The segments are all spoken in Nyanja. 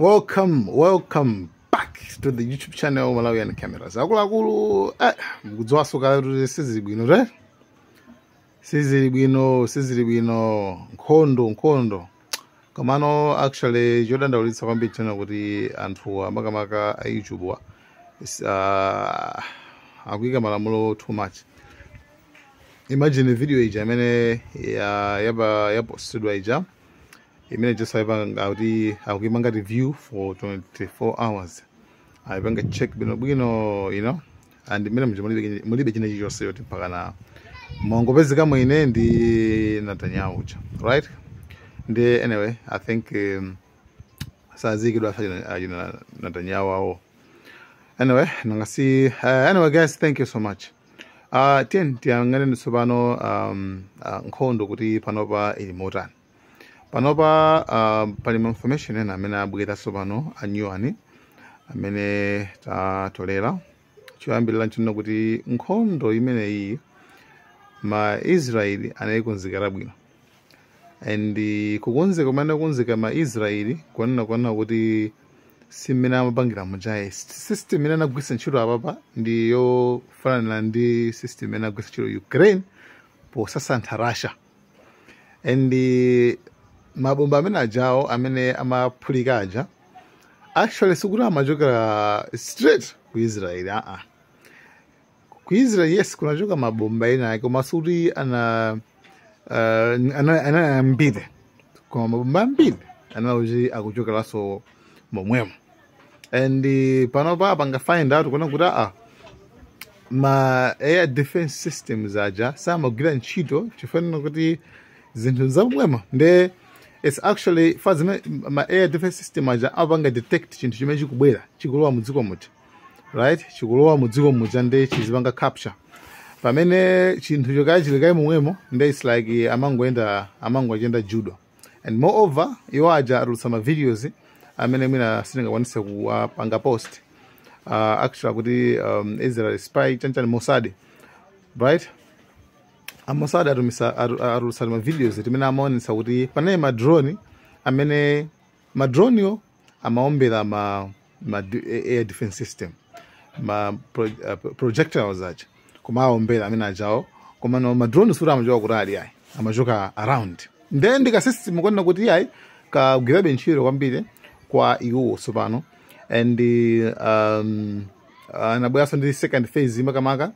Welcome back to the YouTube channel Malawian Cameras. Akulu mkudzwasuka kuti sizili bwino nkhondo kamano actually chodandaulitsa kwambiri chana kuti anthu amakamaka a YouTube akuyika malamulo too much. Imagine video ija amene yapostedwa ija imene just ngati akuyimanga review for 24 hours. Ayipanga check bwino, you know, and imene mulibe china chilichonse yoti mpaka na mongopezeka mwine ndi Netanyahu uja, right? Ndi anyway, I think sazikidwa sajina Netanyahu awo. Anyway, anyway guys, thank you so much. Tiyangane nisopano nkhondo kuti panopa ili motani. Panopa pali information ena amene abwera sopano anyuwani amene tatolera choyambirira nchino kuti nkhondo imene iyi ma Israeli anayikonzekera bwino, and kukonzeka kumene kunzeka ma Israeli kwanena kuti simene amapangira mujaye system imene anagwisa ntchito apapa ndi yofanana ndi system imene anagwisa ntchito Ukraine posasantha Russia, and mabomba amene ajawo amene amaphulika aja actually sikuti amachokera straight ku Israel. Ku Israel yes kunachoka mabomba ena koma sikuti anayambire koma mabomba ambiri anauji akuchokeraso momwemo, and panopa panga find out kuna kuti ma air defense systems aja samagwira ntchito chifanana kuti zinthu zamwemo nde it's actually fazime ma air defense system aja apanga detect chinthu chimene chikubwera chikulowa mudziko muti, right? Chikulowa mudziko muja nde chizipanga capture pamene chinthu chokayi chilikai momwemo nde it's like amangochenda judo, and moreover iwo aja atulutsa ma videos amene mwina sindingakwanise kuwapanga post actually kuti Israel spy chanchani Mossad, right? Mossad atulutsa ma videos timene amaonesa kuti panali ma drone amene ma drone yo amaombera ma air defense system ma projectiles aja koma aombera amene ajawo koma no ma drone sura amachoka kuti ali ayi amachoka around then ndika system kwanena kuti ayi kagwirabe ntchito kwambiri kwa iwo sopano, and anabweraso ndi second phase makamaka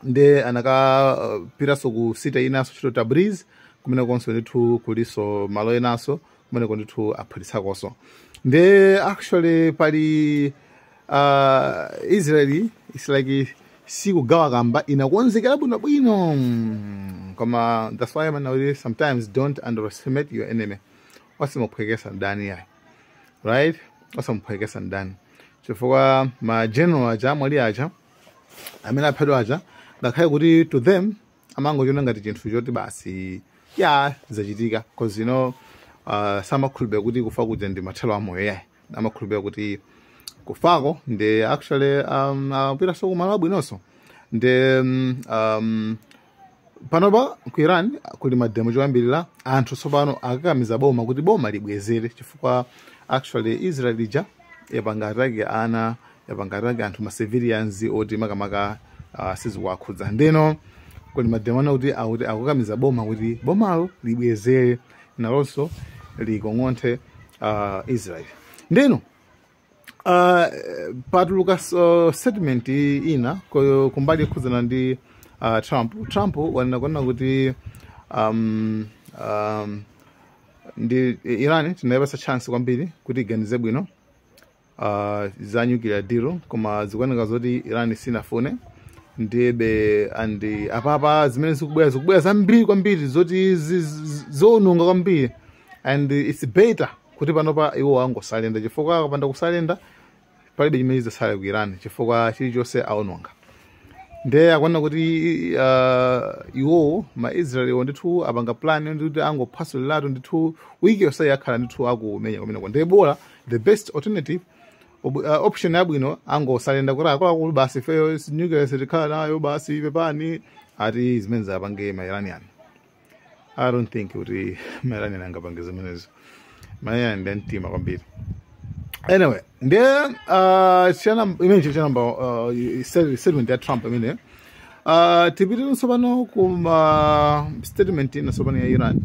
nde anakapiraso ku sita inaso chito Tabriz kumene konso ndithu kuliso malo enaso kumene ndithu aphulitsakonso. Nde actually pali Israeli it's like sikugawa kamba inakonzekera bwino koma that's why man sometimes don't underestimate your enemy. Wasimuphwekesa ndani yayi, right? Wasimuphwekesa ndani chifukwa ma general aja mwali aja amene aphedwa aja ngakhale kuti to them amangochona ngati chinthu choti basi ya zachitika, because you know samakhulupirira kuti kufa kuja ndi mathelo amoyo yayi, amakhulupirira kuti kufako ndi actually apitaso kumalo abwinonso. Nde panopa ku Iran kuli mademo choyambirira anthu sopano akakamiza boma kuti boma libwezere chifukwa actually Israel ija yapanga atake ana yapanga atake anthu ma civilians oti makamaka sizikuwakhudza. Ndeno kuli mademo kuti akukamiza boma kuti bomalo libwezere nalonso likong'onthe Israel. Ndeno patuluka statement ina kumbali khudzana ndi Trump wanena kuti ndi Iran tinayipasa chance kwambiri kuti iganize bwino za nuclear deal, koma zikuoneka zoti Iran sinafune ndebe andi apapa zimene zikubwera zambiri kwambiri zoti zonunga kwambiri, and it's better kuti panopa iwo angosalenda chifukwa akapanda kusalenda palibe chimene chidzasala ku Iran chifukwa chilichonse aononga. Nde akuona kuti iwo ma Israel ndithu apanga plan ndithu angophasuliratu ndithu wiki yonse yakhala ndithu akumenya kumeneko. Nde bora the best alternative option yabwino angosalenda kuti akulu basi feyo nuclear sitikhala nayo basi pepani ati zimene zapange ma Iranian. I don't think kuti ma Iranian angapange zimenezo. Ma Iranian ndi mtima kwambiri. Anyway, ndiye imene chanamba statement ya Trump imene tipitire tsopano kuma statement ina tsopano ya Iran.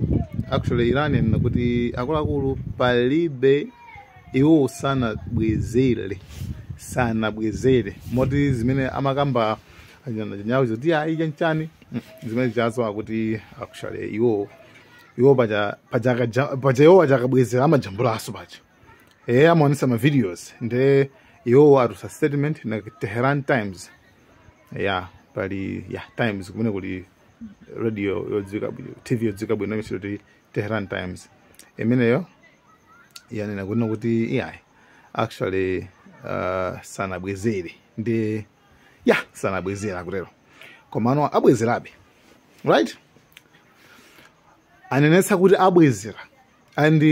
Actually Iran ina kuti akuluakulu palibe iwo sanabwezere moti zimene amakamba nyawo zoti ayi chanchani zimene zazo kuti actually iwo paja iwo achakabwezera amajambulaso paja amaonesa ma videos nde iwo atusa statement na Tehran Times pali Times kumene kuli radio yodzika TV yodzika bwino imene Tehran Times imeneyo yanena kuti actually sanabwezere ndi sanabwezera kutero komano abwezerabe, right? Anenesa kuti abwezera and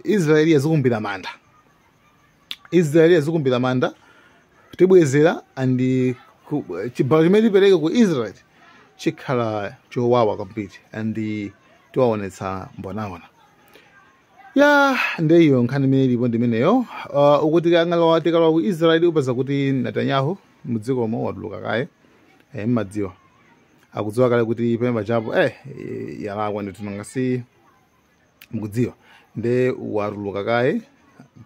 Israel yazikumbira manda tibwezera and chibalo chimene tipereke ku Israel chikhala chowawa complete and tiwaonetsa mbonaona nde iyo nkhani imene ilipo ndimeneyo. Ukuti tikalowa ku Israel upeza kuti Netanyahu mudzikomo watuluka kaye mmadziwa akudziwa kale kuti pemba chapo yalakwa ndi tunangasi mukudziwa nde watuluka kaye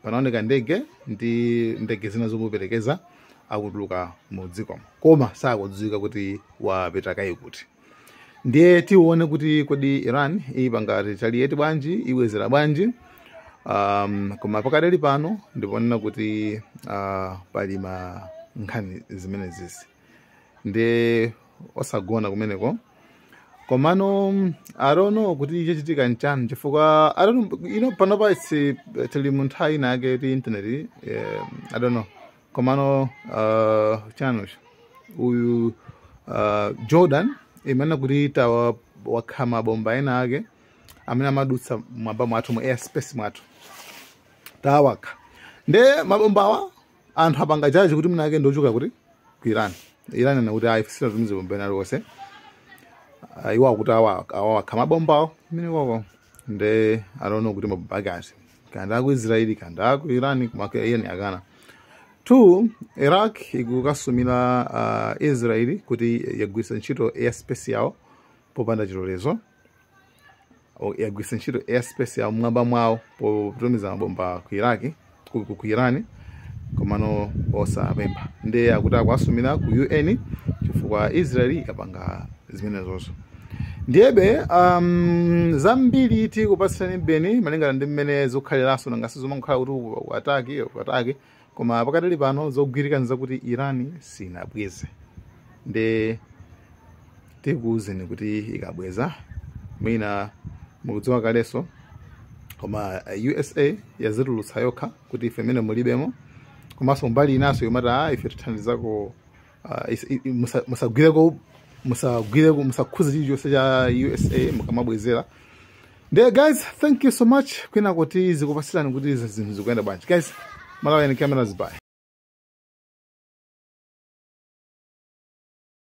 panaoneka ndege zina zomuperekeza akutuluka mudzikomo koma sakudziwika kuti wapita kaye kuti. Ndiye tione kuti kodi Iran ipanga retaliate bwanji ibwezera bwanji. Koma pakadali pano ndiponena kuti pali ma nkhani zimene zizi ndi osagona kumeneko komano I don't know kuti chachitika nchani chifukwa I don't know panopa tili munthawi nake ti internet I don't know komano channel uyu Jordan imene kuti wakha mabomba ena ake amene amadutsa mwamba mwathu mu airspace mwathu tawakha nde mabombawa anthu apanga chachi kuti mnake ndochuka kuti ku Iran na kuti ayifisira tumize bomba ena lose iwo akuti awakha mabombawo mene wako nde I don't know kuti mabomba akati kanda ku Israeli kanda ku Iran kumake yeni akana. 2 Iraq ikukasumira Israeli kuti yagwisa ntchito airspace yawo popanda chilolezo yagwisa ntchito airspace yawo mwamba mwawo potumiza mabomba ku Iraq ku Iran komano osapempha nde akuti akwasumira ku UN chifukwa Israeli yapanga zimene zonso. Ndiyebe zambiri tikupasirani beni malingana ndi mmene zokhaliraso nangasi zomakhala kuti atake koma pakadali pano zogwirikaniza kuti Iran sinabweze nde tikuuzeni kuti ikabweza mwina mukudziwa kaleso koma USA yazitulutsa yokha kuti ife mene mulibemo komanso mbali inaso yomata ife tithandizako musakhuza chilichonse cha USA mukamabwezera. Nde guys, thank you so much kwina kuti zikupasirani kuti zinthu zikuyenda bwanji guys. Malawi and cameras, bye.